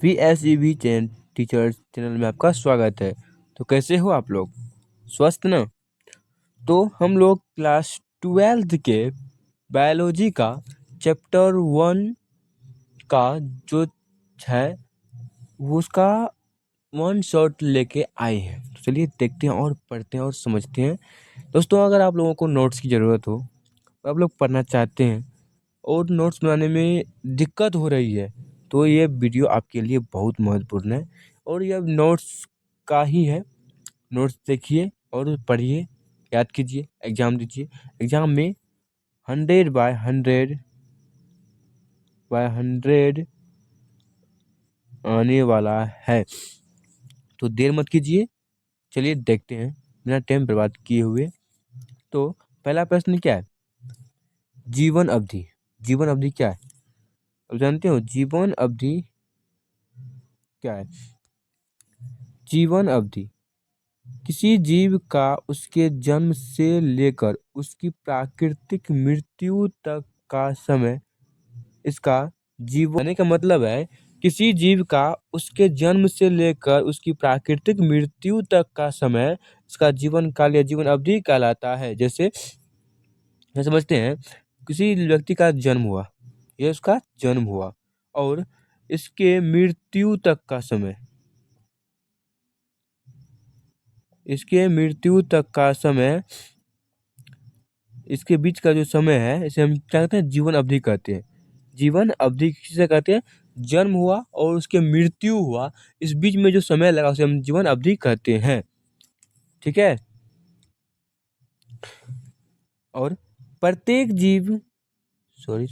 VSEB teachers channel में आपका स्वागत है। तो कैसे हो आप लोग, स्वस्थ ना? तो हम लोग क्लास 12th के बायोलॉजी का चैप्टर 1 का जो है वो उसका वन शॉट लेके आए हैं। तो चलिए देखते हैं और पढ़ते हैं और समझते हैं। दोस्तों, अगर आप लोगों को नोट्स की ज़रूरत हो, तो आप लोग पढ़ना चाहते हैं और नोट्स बनाने में दिक्कत हो रही है, तो ये वीडियो आपके लिए बहुत महत्वपूर्ण है और यह नोट्स का ही है। नोट्स देखिए और पढ़िए, याद कीजिए, एग्ज़ाम दीजिए। एग्ज़ाम में 100/100 आने वाला है, तो देर मत कीजिए। चलिए देखते हैं बिना टाइम बर्बाद किए हुए। तो पहला प्रश्न क्या है? जीवन अवधि। जीवन अवधि क्या है? अब जानते हो जीवन अवधि क्या है? जीवन अवधि किसी जीव का उसके जन्म से लेकर उसकी प्राकृतिक मृत्यु तक का समय इसका जीवन होने का मतलब है किसी जीव का उसके जन्म से लेकर उसकी प्राकृतिक मृत्यु तक का समय इसका जीवन काल या जीवन अवधि कहलाता है। जैसे समझते हैं, किसी व्यक्ति का जन्म हुआ, ये उसका जन्म हुआ और इसके मृत्यु तक का समय, इसके मृत्यु तक का समय, इसके बीच का जो समय है इसे हम क्या कहते हैं? जीवन अवधि कहते हैं। जीवन अवधि किसे कहते हैं? जन्म हुआ और उसके मृत्यु हुआ, इस बीच में जो समय लगा उसे हम जीवन अवधि कहते हैं। ठीक है। और प्रत्येक जीव सॉरी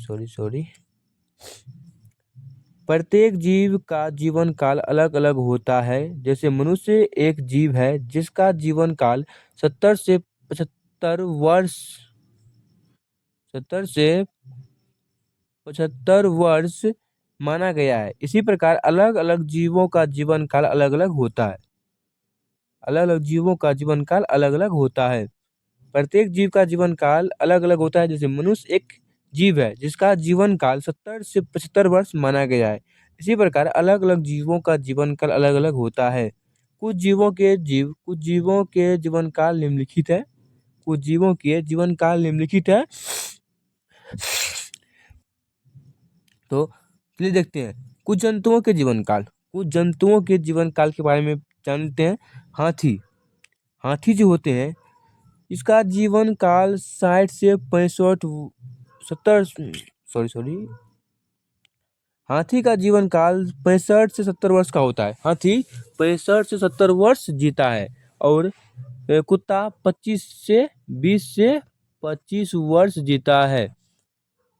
प्रत्येक जीव का जीवन काल अलग अलग होता है। जैसे मनुष्य एक जीव है जिसका जीवन काल 70 से 75 वर्ष माना गया है। इसी प्रकार अलग अलग जीवों का जीवन काल अलग अलग होता है। अलग अलग जीवों का जीवन काल अलग अलग होता है। प्रत्येक जीव का जीवन काल अलग अलग होता है। जैसे मनुष्य एक जीव है जिसका जीवन काल 70 से 75 वर्ष माना गया है। इसी प्रकार अलग अलग जीवों का जीवन काल अलग अलग होता है। कुछ जीवों के जीवन काल निम्नलिखित है। कुछ जीवों के जीवन काल निम्नलिखित है। तो चलिए देखते हैं कुछ जंतुओं के जीवन काल। कुछ जंतुओं के जीवन काल के बारे में जानते हैं। हाथी जो होते हैं इसका जीवन काल 60 से 65 70 सॉरी हाथी का जीवन काल 65 से 70 वर्ष का होता है। हाथी 65 से 70 वर्ष जीता है। और कुत्ता 25 से 25 वर्ष जीता है।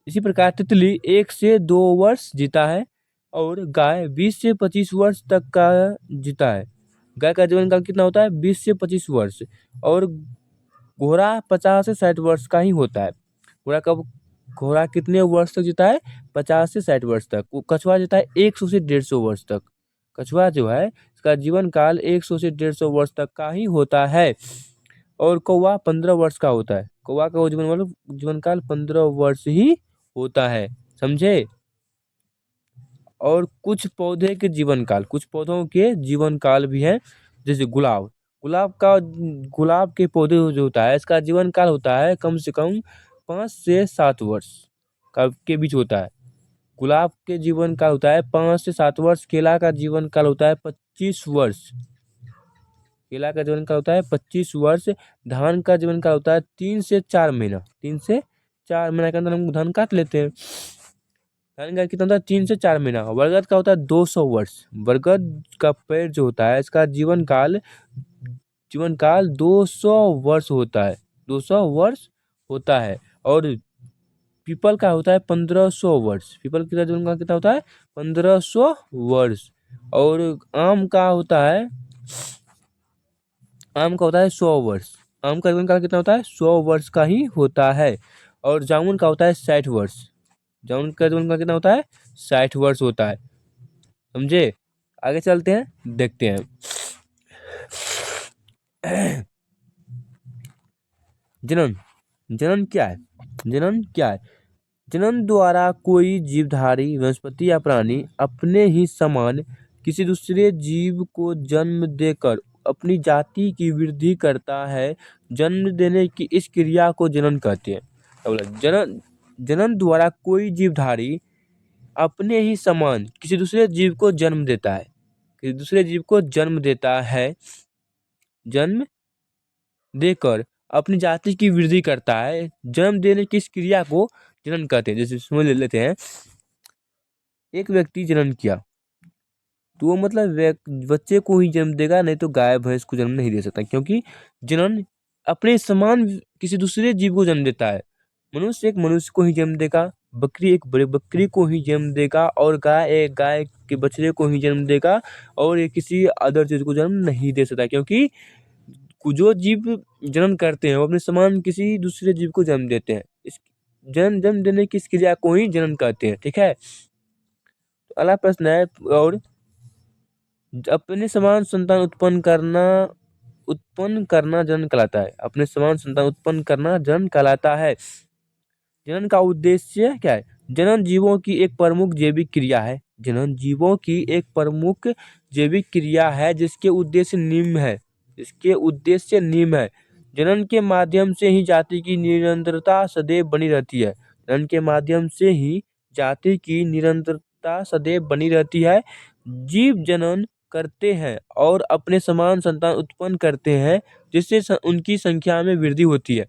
इसी प्रकार तितली 1 से 2 वर्ष जीता है और गाय 20 से 25 वर्ष तक का जीता है। गाय का जीवन काल कितना होता है? 20 से 25 वर्ष। और घोड़ा 50 से 60 वर्ष का ही होता है। घोड़ा कितने वर्ष तक जीता है? 50 से 60 वर्ष तक। कछुआ जीता है 100 से 150 वर्ष तक। कछुआ जो है इसका जीवन काल 100 से 150 वर्ष तक का ही होता है। और कौवा 15 वर्ष का होता है। कौवा का जीवन काल 15 वर्ष ही होता है। समझे? और कुछ पौधे के जीवन काल, कुछ पौधों के जीवन काल भी है। जैसे गुलाब के पौधे जो होता है इसका जीवन काल होता है कम से कम 5 से 7 वर्ष का के बीच होता है। गुलाब के जीवन काल होता है 5 से 7 वर्ष। केला का जीवन काल होता है 25 वर्ष। केला का जीवन काल होता है 25 वर्ष। धान का जीवन काल होता है 3 से 4 महीना। 3 से 4 महीना के अंदर हम धान काट लेते हैं। धान का कितना होता है? 3 से 4 महीना। बरगद का होता है 200 वर्ष। बरगद का पेड़ जो होता है इसका जीवन काल 200 वर्ष होता है। 200 वर्ष होता है। और पीपल का होता है 1500 वर्ष। पीपल का जीवन काल कितना होता है? 1500 वर्ष। और आम का होता है 100 वर्ष। आम का जीवन काल कितना होता है? 100 वर्ष का ही होता है। और जामुन का होता है 60 वर्ष। जामुन का जीवन काल कितना होता है? 60 वर्ष होता है। समझे? आगे चलते हैं, देखते हैं। जनन क्या है? जनन द्वारा कोई जीवधारी वनस्पति या प्राणी अपने ही समान किसी दूसरे जीव को जन्म देकर अपनी जाति की वृद्धि करता है। जन्म देने की इस क्रिया को जनन कहते हैं। जनन जनन द्वारा कोई जीवधारी अपने ही समान किसी दूसरे जीव को जन्म देता है। किसी दूसरे जीव को जन्म देता है, जन्म देकर अपनी जाति की वृद्धि करता है। जन्म देने की इस क्रिया को जनन कहते हैं। जैसे समझ लेते हैं, एक व्यक्ति जनन किया तो वो मतलब बच्चे को ही जन्म देगा, नहीं तो गाय भैंस को जन्म नहीं दे सकता, क्योंकि जनन अपने समान किसी दूसरे जीव को जन्म देता है। मनुष्य एक मनुष्य को ही जन्म देगा, बकरी एक बड़े बकरी को ही जन्म देगा, और गाय एक गाय के बछड़े को ही जन्म देगा, और ये किसी अदर चीज को जन्म नहीं दे सकता, क्योंकि जो जीव जन्म करते हैं वो अपने समान किसी दूसरे जीव को जन्म देते हैं। इस जन्म देने की इस क्रिया को ही जनन कहते हैं। ठीक है, तो अगला प्रश्न है, और अपने समान संतान उत्पन्न करना जन्म कहलाता है। अपने समान संतान उत्पन्न करना जन्म कहलाता है। जनन का उद्देश्य क्या है? जनन जीवों की एक प्रमुख जैविक क्रिया है। जनन जीवों की एक प्रमुख जैविक क्रिया है जिसके उद्देश्य निम्न है। जनन के माध्यम से ही जाति की निरंतरता सदैव बनी रहती है। जनन के माध्यम से ही जाति की निरंतरता सदैव बनी रहती है। जीव जनन करते हैं और अपने समान संतान उत्पन्न करते हैं, जिससे उनकी संख्या में वृद्धि होती है।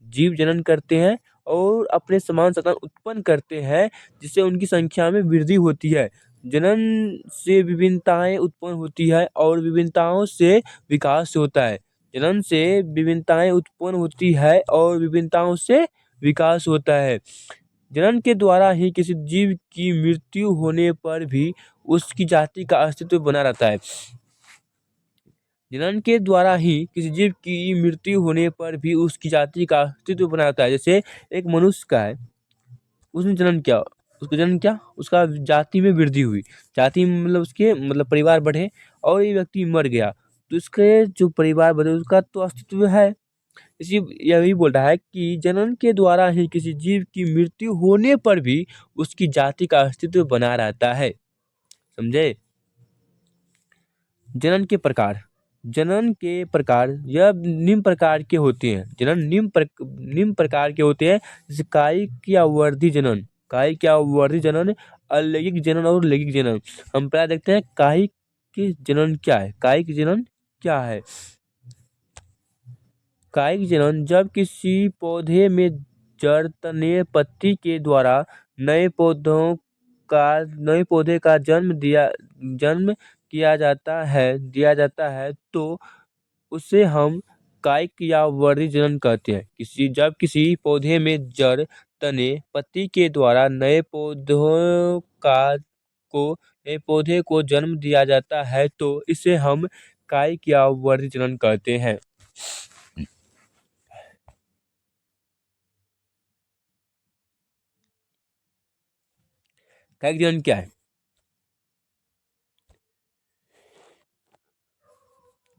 जीव जनन करते हैं और अपने समान संतान उत्पन्न करते हैं, जिससे उनकी संख्या में वृद्धि होती है। जनन से विभिन्नताएं उत्पन्न होती है और विभिन्नताओं से विकास होता है। जनन से विभिन्नताएं उत्पन्न होती है और विभिन्नताओं से विकास होता है। जनन के द्वारा ही किसी जीव की मृत्यु होने पर भी उसकी जाति का अस्तित्व बना रहता है। जनन के द्वारा ही किसी जीव की मृत्यु होने पर भी उसकी जाति का अस्तित्व बना रहता है। जैसे एक मनुष्य का है, उसने जन्म किया, उसका जन्म क्या, उसका जाति में वृद्धि हुई, जाति में मतलब उसके मतलब परिवार बढ़े, और ये व्यक्ति मर गया तो उसके जो परिवार बढ़े उसका तो अस्तित्व है। इसी यही बोल रहा है कि जनन के द्वारा ही किसी जीव की मृत्यु होने पर भी उसकी जाति का अस्तित्व बना रहता है। समझे? जनन के प्रकार यह निम्न प्रकार के होते हैं। जनन निम्न प्रकार के होते हैं, जैसे कायिक या वर्धी जनन, अलैंगिक जनन और लैंगिक जनन। हम पहले देखते हैं कायिक जनन क्या है। कायिक जनन जब किसी पौधे में जड़, तने, पत्ती के द्वारा नए पौधे का जन्म दिया जाता है तो उसे हम कायिक या वर्धी जनन कहते हैं। जब किसी पौधे में जड़, तने, पत्ती के द्वारा नए पौधे को जन्म दिया जाता है तो इसे हम कायिक या वर्धी जनन कहते हैं। कायिक जनन क्या है?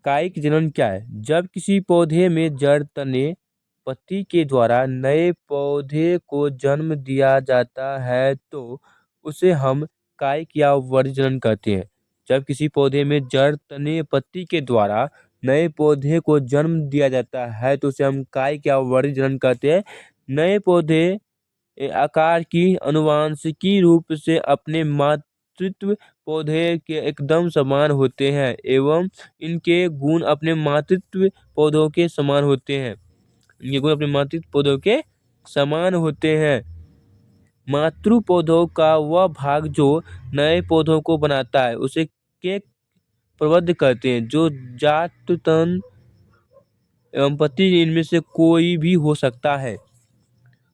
कायिक जनन क्या है? जब किसी पौधे में जड़, तने, पत्ती के द्वारा नए पौधे को जन्म दिया जाता है तो उसे हम कायिक या वर्धी जनन कहते हैं। जब किसी पौधे में जड़, तने, पत्ती के द्वारा नए पौधे को जन्म दिया जाता है तो उसे हम कायिक या वर्धी जनन कहते हैं। नए पौधे आकार की आनुवंशिकी रूप से अपने मातृत्व पौधे के एकदम समान होते हैं एवं इनके गुण अपने मातृत्व पौधों के समान होते हैं। मातृ पौधों का वह भाग जो नए पौधों को बनाता है उसे के प्रबंध कहते हैं, जो जात, तन एवं पत्ती इनमें से कोई भी हो सकता है।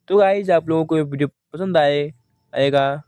तो गाइस, आप लोगों को ये वीडियो पसंद आएगा